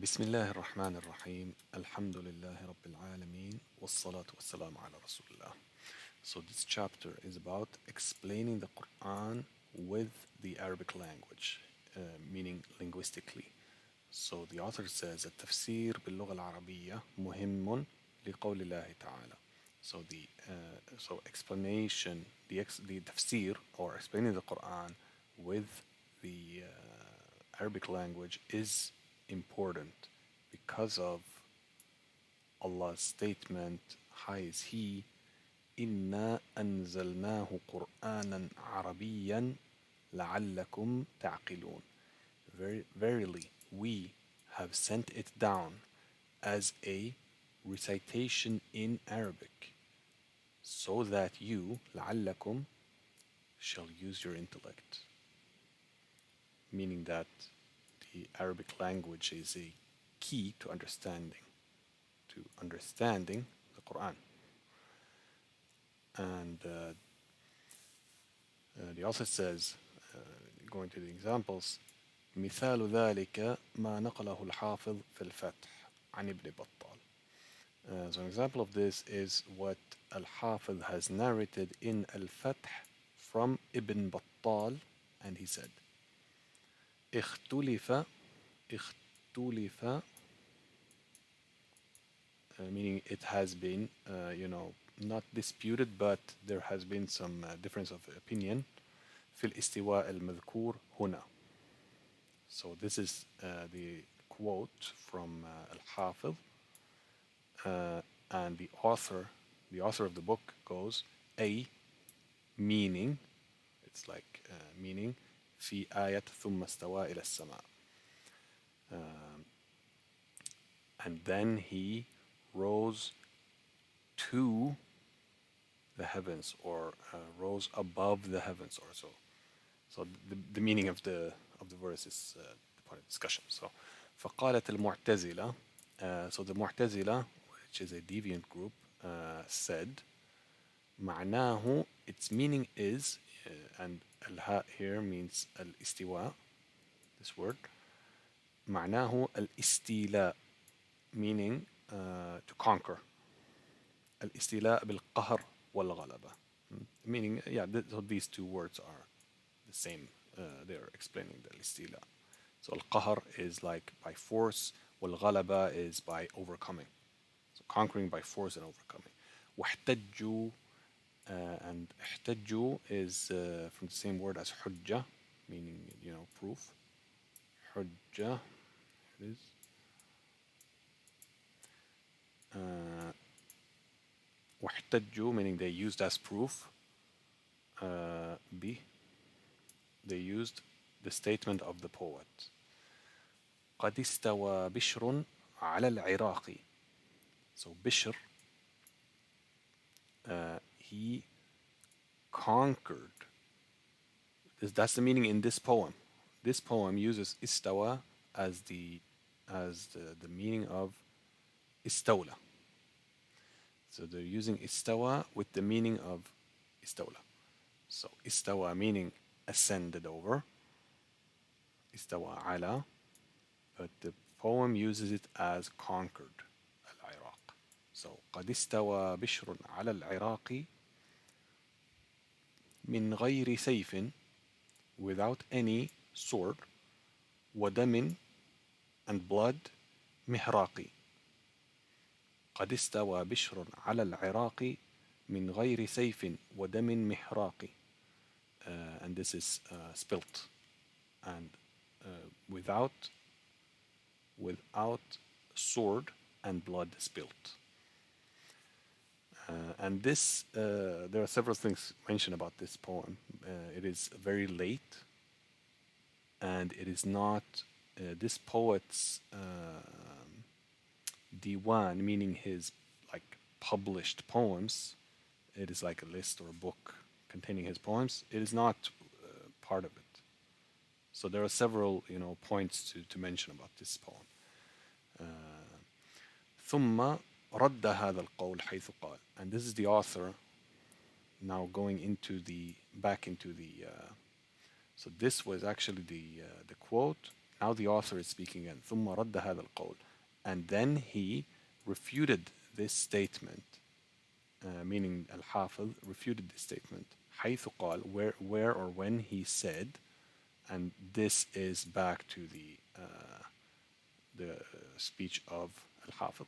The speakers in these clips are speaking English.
بسم الله الرحمن الرحيم الحمد لله رب العالمين والصلاة والسلام على رسول الله. So this chapter is about explaining the Quran with the Arabic language, meaning linguistically. So the author says التفسير باللغة العربية مهم لقول الله تعالى. So explanation, the tafsir or explaining the Quran with the Arabic language is important because of Allah's statement, high is He, إنا أنزلناه قرآنا عربيا لعلكم تعقلون. Verily, we have sent it down as a recitation in Arabic, so that you, لعلكم, shall use your intellect. Meaning that the Arabic language is a key to understanding the Quran. And the author says, going to the examples, مثال ذلك ما نقله الحافظ في الفتح عن ابن بطال. So an example of this is what Al-Hafiz has narrated in Al-Fath from Ibn Battal, and he said, اختلف اختلف meaning it has been, not disputed, but there has been some difference of opinion في الاستواء المذكور هنا. So this is the quote from Al-Hafiz, and the author of the book goes, a meaning, it's like meaning في آية ثم استوى إلى السماء. And then he rose to the heavens, or rose above the heavens, or so. So the meaning of the verse is the point of discussion. So فقالت المعتزلة, so the Mu'tazila, which is a deviant group, said معناه, its meaning is, and al-ha here means al-istiwa, this word. معناه الاستيلاء, meaning to conquer. الاستيلاء بالقهر والغلبة. Meaning, yeah, so these two words are the same. They're explaining the istila. So al-qahr is like by force, wal-ghalaba is by overcoming. So conquering by force and overcoming. واحتجوا, and احتجوا is from the same word as hujjah, meaning, proof. Hujjah, it is. واحتجوا, meaning they used as proof. B, they used the statement of the poet. قد استوى بشر على العراق. So Bishr, he conquered. That's the meaning in this poem. This poem uses istawa as the meaning of istawla. So they're using istawa with the meaning of istawla. So istawa meaning ascended over, istawa ala, but the poem uses it as conquered al-Iraq. So قد استوى بشر على العراق من غير سيف, without any sword, ودم, and blood, محراقي. قد استوى بشر على العراق من غير سيف ودم محراقي. And this is spilt, and without sword and blood spilt. And this, there are several things mentioned about this poem. It is very late, and it is not this poet's diwan, meaning his like published poems. It is like a list or a book containing his poems. It is not part of it. So there are several, points to mention about this poem. ثم رد هذا القول حيث قال, and this is the author now going back into the. So this was actually the quote. Now the author is speaking again. ثم رد هذا القول. And then he refuted this statement, meaning Al-Hafiz refuted this statement. حيث قال, where or when he said, and this is back to the speech of Al-Hafiz.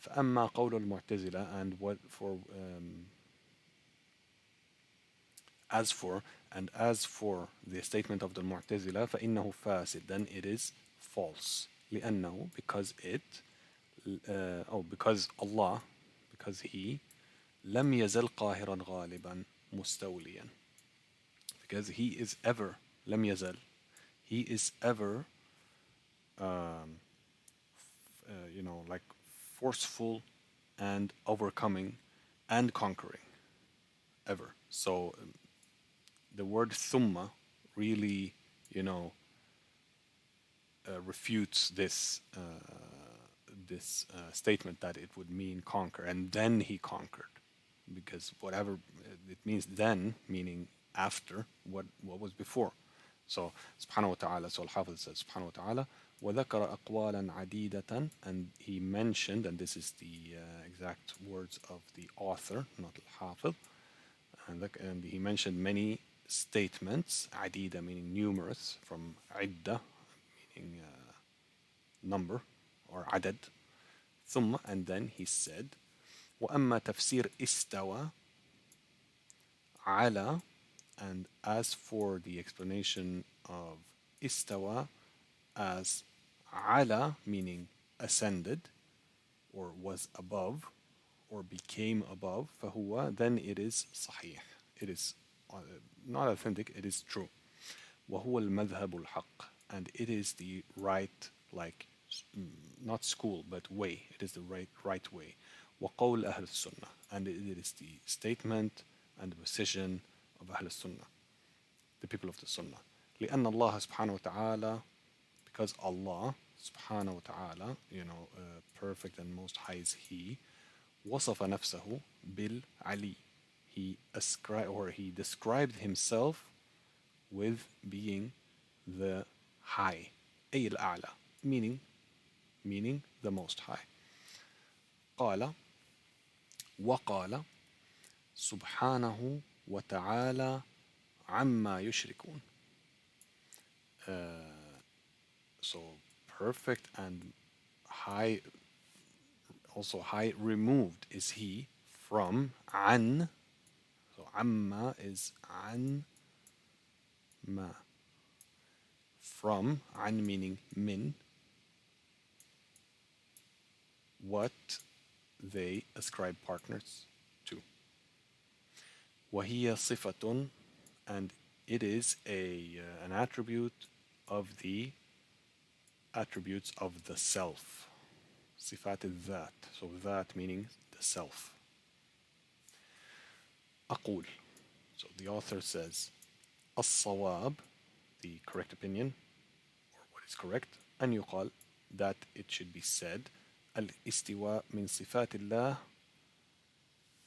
فأما قول المعتزلة, and what for as for as for the statement of the Mu'tazila, فإنه فاسد, then it is false. لأنه, because it because Allah, because he لم يزل قاهرا غالبا مستوليا, because he is ever لم يزل, he is ever like forceful and overcoming and conquering ever. So the word thumma really, you know, refutes this statement that it would mean conquer, and then he conquered, because whatever it means then, meaning after what was before. So subhanahu wa ta'ala, so Al-Hafiz says subhanahu wa ta'ala, وذكر أقوالا عديدة, and he mentioned, and this is the exact words of the author, not Al-Hafiz, and he mentioned many statements, عديدة meaning numerous, from عدة meaning number or عدد, ثم, and then he said, وأما تفسير استوى على, and as for the explanation of istawa as ala, meaning ascended or was above or became above, فهو, then it is صحيح, it is not authentic, it is true. وهو المذهب الحق, and it is the right, like not school but way, it is the right way. وقول أهل السنة, and it is the statement and the position of أهل السنة, the people of the Sunnah. لأن الله سبحانه وتعالى, because Allah سبحانه وتعالى, perfect and most high is He, وصف نفسه بالعلي, he described himself with being the high, أي الأعلى, meaning the most high. قال وقال سبحانه وتعالى عما يشركون. So perfect and high, also high removed is he from عن. So عما is عن ما, from, عن meaning min, what they ascribe partners to. وهي صفة, and it is an attribute of the attributes of the self. صفات الذات, so that meaning the self. أقول, so the author says, الصواب, the correct opinion, or what is correct, أن يقال, that it should be said, الاستواء من صفات الله.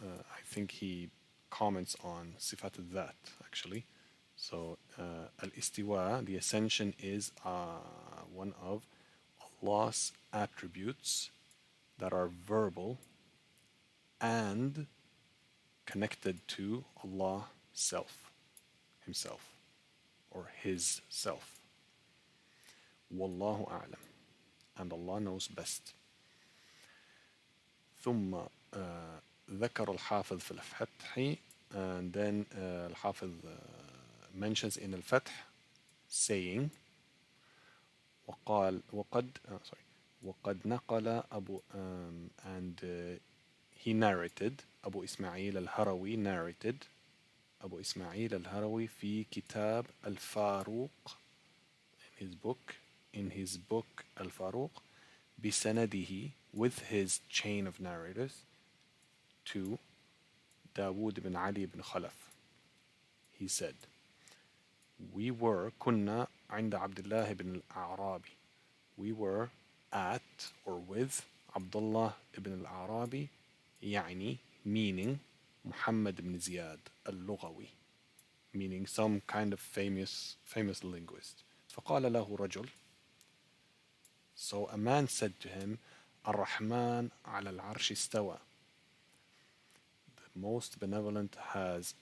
I think he comments on صفات الذات actually. So al-istiwa, the ascension, is one of Allah's attributes that are verbal and connected to Allah self, himself, or his self. Wallahu a'lam, and Allah knows best. ثم ذكر الحافظ في الفتح, and then الحافظ mentions in al-Fath saying وقد نقل أبو and he narrated, Abu Ismail al-Harawi narrated, Abu Ismail al-Harawi في كتاب الفاروق, in his book al-Faruq, بسنده, with his chain of narrators, to Dawood ibn Ali ibn Khalaf. He said, كنا عند عبد الله ibn al-A'rabi. We were at or with Abdullah ibn al-Arabi, يعني meaning Muhammad ibn Ziyad al-Lughawi, meaning some kind of famous linguist. فقال له رجل, So a man said to him, Ar-Rahman ala al-arsh istawa. The most benevolent has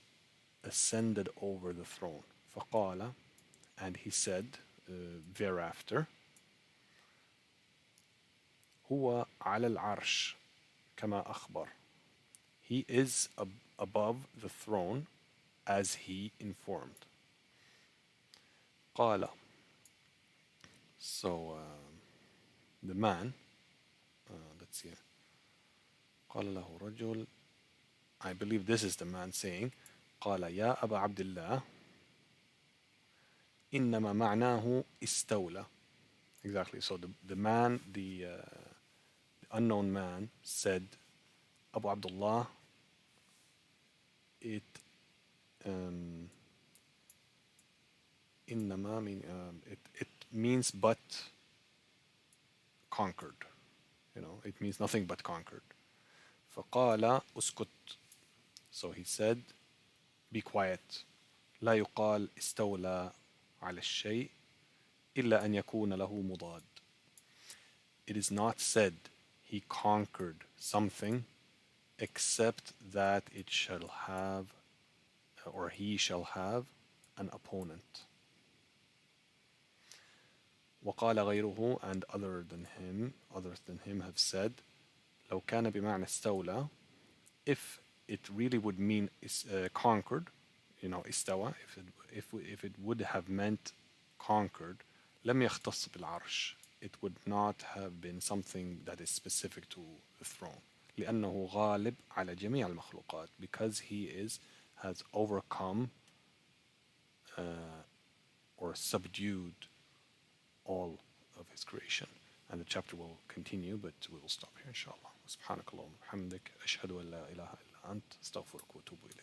ascended over the throne. فقال, and he said thereafter, هو على العرش كما أخبر. He is above the throne as he informed. قال, so the man, let's see, قال له رجل, I believe this is the man saying, قال يا أبا عبد الله إنما معناه استولى. Exactly. So the man, the unknown man said, Abu Abdullah, it um, إنما mean it means but conquered. You know, it means nothing but conquered. فقال اسكت. So he said, be quiet. لا يقال استولى على الشيء إلا أن يكون له مضاد. It is not said he conquered something except that it shall have or he shall have an opponent. وقال غيره, and others than him have said, لو كان بمعنى استولى, if it really would mean conquered, you know, استوى, if it would have meant conquered, لم يختص بالعرش, it would not have been something that is specific to the throne. لأنه غالب على جميع المخلوقات, because he has overcome or subdued all of his creation. And the chapter will continue, but we will stop here, inshallah. سبحانك اللهم وبحمدك أشهد أن لا إله إلا أنت أستغفرك وأتوب إليك.